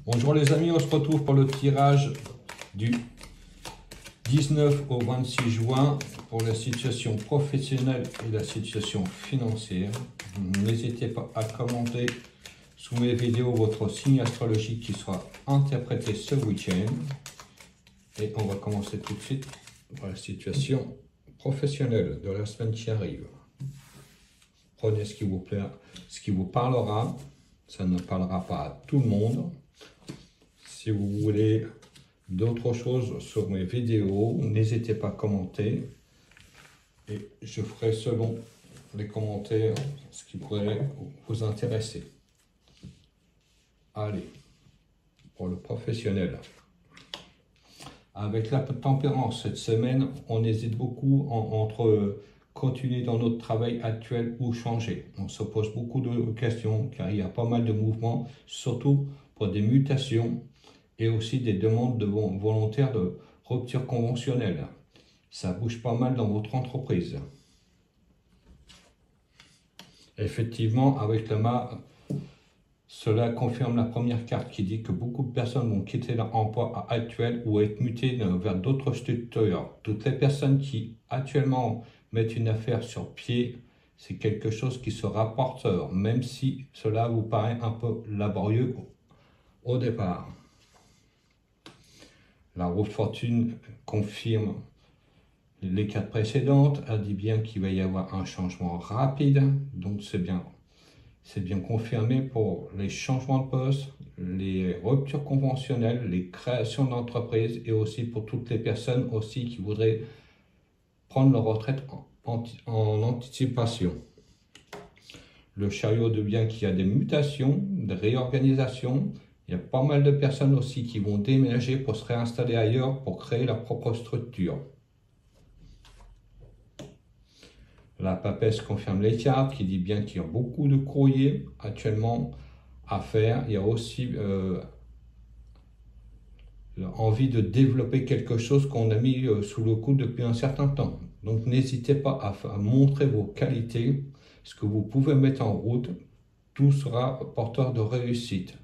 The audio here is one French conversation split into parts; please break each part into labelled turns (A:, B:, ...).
A: Bonjour les amis, on se retrouve pour le tirage du 19 au 26 juin pour la situation professionnelle et la situation financière. N'hésitez pas à commenter sous mes vidéos votre signe astrologique qui sera interprété ce week-end. Et on va commencer tout de suite par la situation professionnelle de la semaine qui arrive. Prenez ce qui vous plaît, ce qui vous parlera. Ça ne parlera pas à tout le monde. Si vous voulez d'autres choses sur mes vidéos, n'hésitez pas à commenter. Et je ferai selon les commentaires ce qui pourrait vous intéresser. Allez, pour le professionnel. Avec la tempérance cette semaine, on hésite beaucoup entre continuer dans notre travail actuel ou changer. On se pose beaucoup de questions car il y a pas mal de mouvements, surtout pour des mutations et aussi des demandes volontaires de rupture conventionnelle. Ça bouge pas mal dans votre entreprise. Effectivement, avec le mât, cela confirme la première carte qui dit que beaucoup de personnes vont quitter leur emploi actuel ou être mutées vers d'autres structures. Toutes les personnes qui actuellement mettent une affaire sur pied, c'est quelque chose qui sera porteur, même si cela vous paraît un peu laborieux au départ. La roue de fortune confirme les cartes précédentes. Elle dit bien qu'il va y avoir un changement rapide, donc c'est bien confirmé pour les changements de poste, les ruptures conventionnelles, les créations d'entreprises et aussi pour toutes les personnes aussi qui voudraient prendre leur retraite en anticipation. Le chariot de bien qu'il y a des mutations, des réorganisations. Il y a pas mal de personnes aussi qui vont déménager pour se réinstaller ailleurs pour créer leur propre structure. La papesse confirme les cartes qui dit bien qu'il y a beaucoup de courriers actuellement à faire. Il y a aussi envie de développer quelque chose qu'on a mis sous le coude depuis un certain temps. Donc n'hésitez pas à montrer vos qualités, ce que vous pouvez mettre en route. Tout sera porteur de réussite.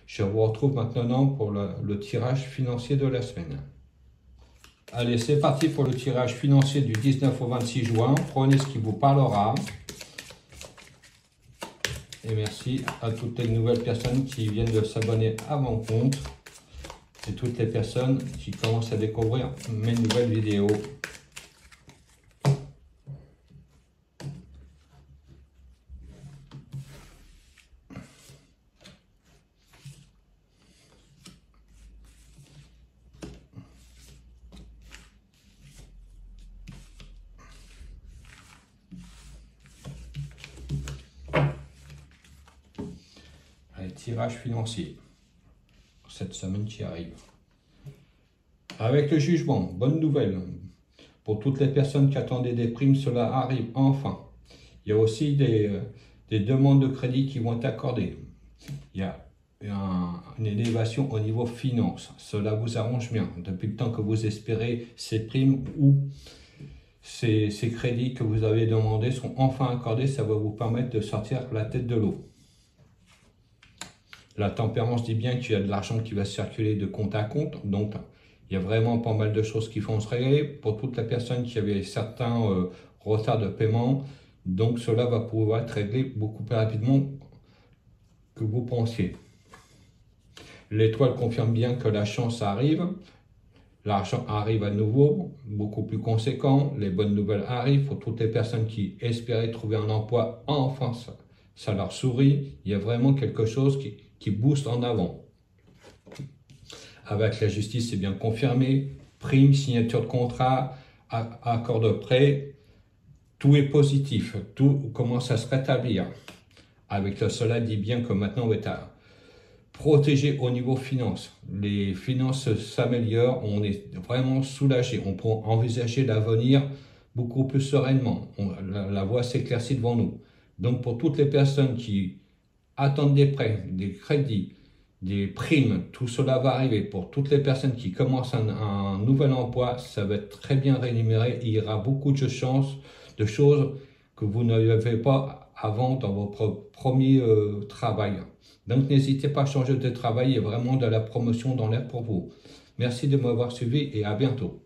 A: Je vous retrouve maintenant pour le tirage financier de la semaine. Allez, c'est parti pour le tirage financier du 19 au 26 juin. Prenez ce qui vous parlera. Et merci à toutes les nouvelles personnes qui viennent de s'abonner à mon compte. Et toutes les personnes qui commencent à découvrir mes nouvelles vidéos. Tirage financier cette semaine qui arrive. Avec le jugement, bonne nouvelle pour toutes les personnes qui attendaient des primes, cela arrive enfin. Il y a aussi des demandes de crédit qui vont être accordées. Il y a une élévation au niveau finance, cela vous arrange bien. Depuis le temps que vous espérez ces primes ou ces crédits que vous avez demandés sont enfin accordés, ça va vous permettre de sortir la tête de l'eau. La tempérance dit bien qu'il y a de l'argent qui va circuler de compte à compte. Donc, il y a vraiment pas mal de choses qui vont se régler. Pour toute la personne qui avait certains retards de paiement, donc cela va pouvoir être réglé beaucoup plus rapidement que vous pensiez. L'étoile confirme bien que la chance arrive. L'argent arrive à nouveau, beaucoup plus conséquent. Les bonnes nouvelles arrivent pour toutes les personnes qui espéraient trouver un emploi. Enfin, ça leur sourit. Il y a vraiment quelque chose qui booste en avant. Avec la justice, c'est bien confirmé. Prime, signature de contrat, accord de prêt, tout est positif. Tout commence à se rétablir. Avec le soleil, dit bien que maintenant on va être protégé au niveau finance. Les finances s'améliorent, on est vraiment soulagé. On peut envisager l'avenir beaucoup plus sereinement. La voie s'éclaircit devant nous. Donc pour toutes les personnes qui attendent des prêts, des crédits, des primes, tout cela va arriver. Pour toutes les personnes qui commencent un nouvel emploi, ça va être très bien rémunéré. Il y aura beaucoup de chances, de choses que vous n'avez pas avant dans votre premier travail. Donc n'hésitez pas à changer de travail, il y a vraiment de la promotion dans l'air pour vous. Merci de m'avoir suivi et à bientôt.